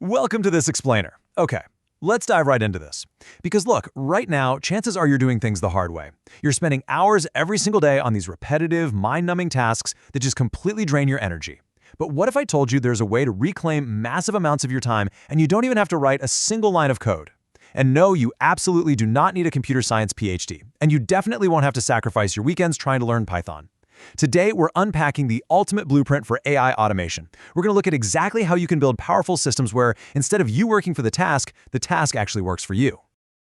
Welcome to this explainer. Okay, let's dive right into this. Because look, right now, chances are you're doing things the hard way. You're spending hours every single day on these repetitive, mind-numbing tasks that just completely drain your energy. But what if I told you there's a way to reclaim massive amounts of your time and you don't even have to write a single line of code? And no, you absolutely do not need a computer science PhD, and you definitely won't have to sacrifice your weekends trying to learn Python. Today, we're unpacking the ultimate blueprint for AI automation. We're going to look at exactly how you can build powerful systems where, instead of you working for the task actually works for you.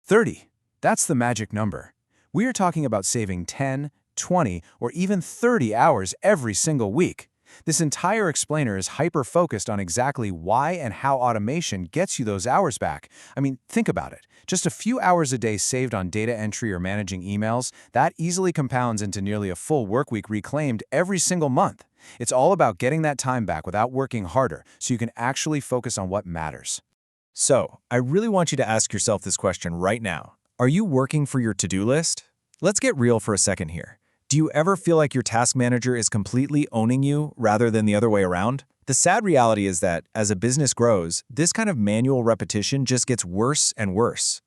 30. That's the magic number. We are talking about saving 10, 20, or even 30 hours every single week. This entire explainer is hyper-focused on exactly why and how automation gets you those hours back. I mean, think about it. Just a few hours a day saved on data entry or managing emails, that easily compounds into nearly a full workweek reclaimed every single month. It's all about getting that time back without working harder, so you can actually focus on what matters. So, I really want you to ask yourself this question right now. Are you working for your to-do list? Let's get real for a second here. Do you ever feel like your task manager is completely owning you rather than the other way around? The sad reality is that, as a business grows, this kind of manual repetition just gets worse and worse.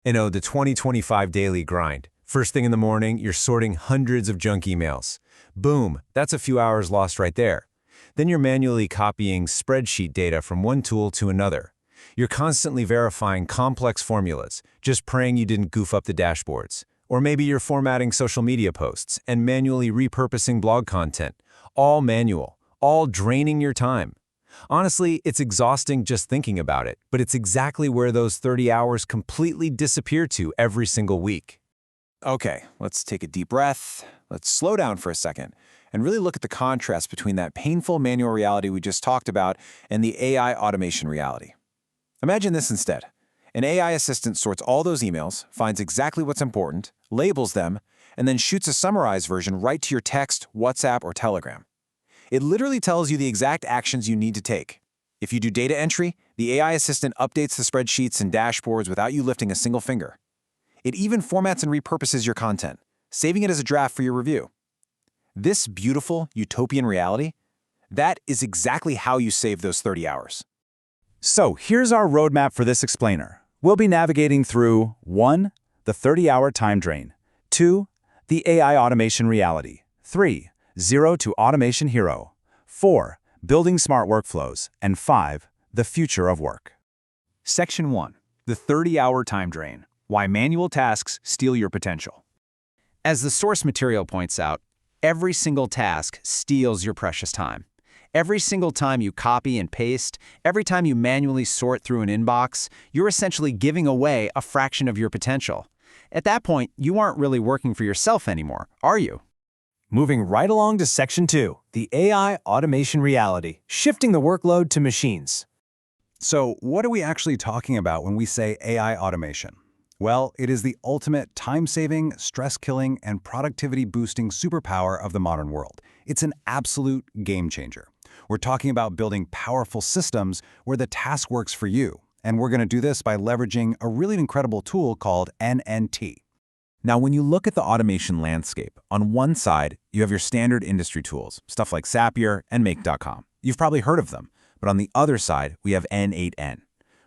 The 2025 daily grind. First thing in the morning, you're sorting hundreds of junk emails. Boom, that's a few hours lost right there. Then you're manually copying spreadsheet data from one tool to another. You're constantly verifying complex formulas, just praying you didn't goof up the dashboards. Or maybe you're formatting social media posts and manually repurposing blog content. All manual, all draining your time. Honestly, it's exhausting just thinking about it, but it's exactly where those 30 hours completely disappear to every single week. Okay, let's take a deep breath. Let's slow down for a second and really look at the contrast between that painful manual reality we just talked about and the AI automation reality. Imagine this instead. An AI assistant sorts all those emails, finds exactly what's important, labels them, and then shoots a summarized version right to your text, WhatsApp, or Telegram. It literally tells you the exact actions you need to take. If you do data entry, the AI assistant updates the spreadsheets and dashboards without you lifting a single finger. It even formats and repurposes your content, saving it as a draft for your review. This beautiful, utopian reality, that is exactly how you save those 30 hours. So here's our roadmap for this explainer. We'll be navigating through 1. The 30-hour time drain. 2. The AI automation reality. 3. Zero to automation hero. 4. Building smart workflows. And 5. The future of work. Section 1. The 30-hour time drain. Why manual tasks steal your potential. As the source material points out, every single task steals your precious time. Every single time you copy and paste, every time you manually sort through an inbox, you're essentially giving away a fraction of your potential. At that point, you aren't really working for yourself anymore, are you? Moving right along to Section 2, the AI automation reality, shifting the workload to machines. So what are we actually talking about when we say AI automation? Well, it is the ultimate time-saving, stress-killing, and productivity-boosting superpower of the modern world. It's an absolute game-changer. We're talking about building powerful systems where the task works for you, and we're going to do this by leveraging a really incredible tool called n8n. Now, when you look at the automation landscape, on one side, you have your standard industry tools, stuff like Zapier and Make.com. You've probably heard of them, but on the other side, we have n8n.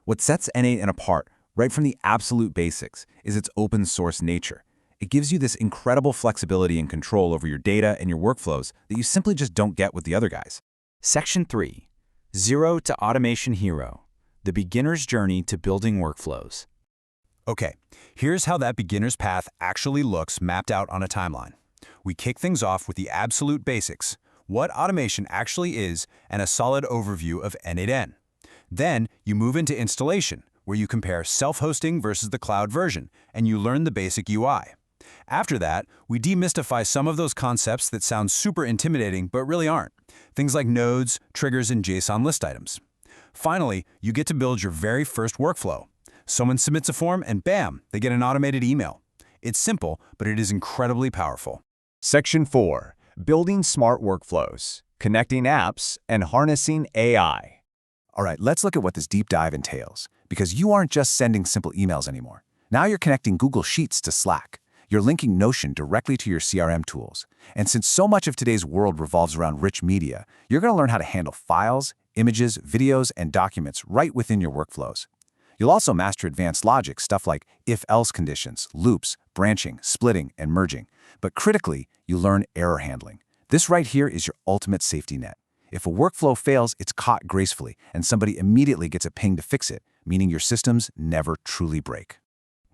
What sets n8n apart, right from the absolute basics, is its open source nature. It gives you this incredible flexibility and control over your data and your workflows that you simply just don't get with the other guys. Section 3. Zero to automation hero. The beginner's journey to building workflows. Okay, here's how that beginner's path actually looks mapped out on a timeline. We kick things off with the absolute basics, what automation actually is, and a solid overview of n8n. Then you move into installation, where you compare self-hosting versus the cloud version, and you learn the basic UI. After that, we demystify some of those concepts that sound super intimidating but really aren't. Things like nodes, triggers, and JSON list items. Finally, you get to build your very first workflow. Someone submits a form and bam, they get an automated email. It's simple, but it is incredibly powerful. Section 4. Building smart workflows, connecting apps, and harnessing AI. All right, let's look at what this deep dive entails, because you aren't just sending simple emails anymore. Now you're connecting Google Sheets to Slack. You're linking Notion directly to your CRM tools. And since so much of today's world revolves around rich media, you're going to learn how to handle files, images, videos, and documents right within your workflows. You'll also master advanced logic, stuff like if-else conditions, loops, branching, splitting, and merging. But critically, you learn error handling. This right here is your ultimate safety net. If a workflow fails, it's caught gracefully, and somebody immediately gets a ping to fix it, meaning your systems never truly break.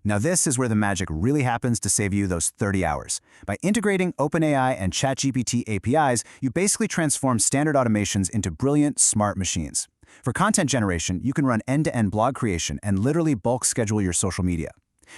Now this is where the magic really happens to save you those 30 hours. By integrating OpenAI and ChatGPT APIs, you basically transform standard automations into brilliant, smart machines. For content generation, you can run end-to-end blog creation and literally bulk schedule your social media.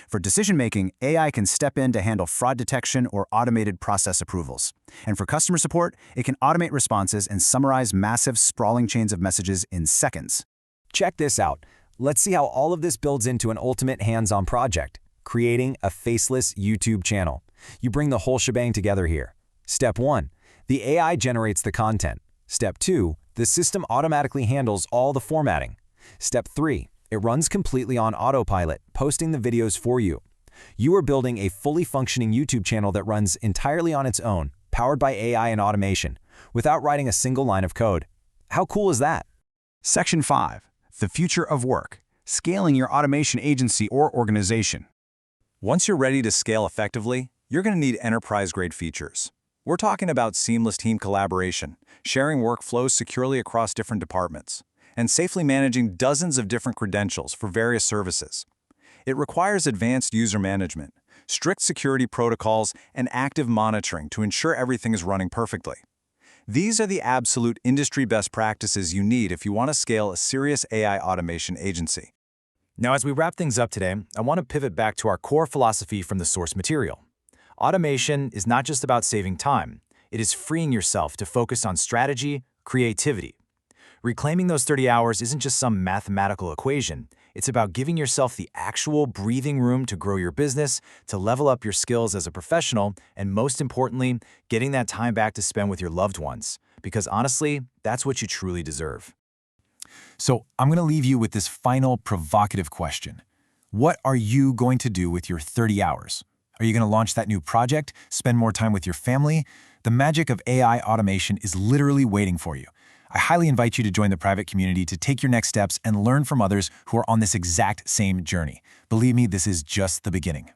For decision-making, AI can step in to handle fraud detection or automated process approvals. And for customer support, it can automate responses and summarize massive, sprawling chains of messages in seconds. Check this out. Let's see how all of this builds into an ultimate hands-on project, creating a faceless YouTube channel. You bring the whole shebang together here. Step 1. The AI generates the content. Step 2. The system automatically handles all the formatting. Step 3. It runs completely on autopilot, posting the videos for you. You are building a fully functioning YouTube channel that runs entirely on its own, powered by AI and automation, without writing a single line of code. How cool is that? Section 5. The future of work. Scaling your automation agency or organization. Once you're ready to scale effectively, you're going to need enterprise-grade features. We're talking about seamless team collaboration, sharing workflows securely across different departments, and safely managing dozens of different credentials for various services. It requires advanced user management, strict security protocols, and active monitoring to ensure everything is running perfectly. These are the absolute industry best practices you need if you want to scale a serious AI automation agency. Now, as we wrap things up today, I want to pivot back to our core philosophy from the source material. Automation is not just about saving time. It is freeing yourself to focus on strategy, creativity. Reclaiming those 30 hours isn't just some mathematical equation. It's about giving yourself the actual breathing room to grow your business, to level up your skills as a professional, and most importantly, getting that time back to spend with your loved ones. Because honestly, that's what you truly deserve. So I'm going to leave you with this final provocative question. What are you going to do with your 30 hours? Are you going to launch that new project, spend more time with your family? The magic of AI automation is literally waiting for you. I highly invite you to join the private community to take your next steps and learn from others who are on this exact same journey. Believe me, this is just the beginning.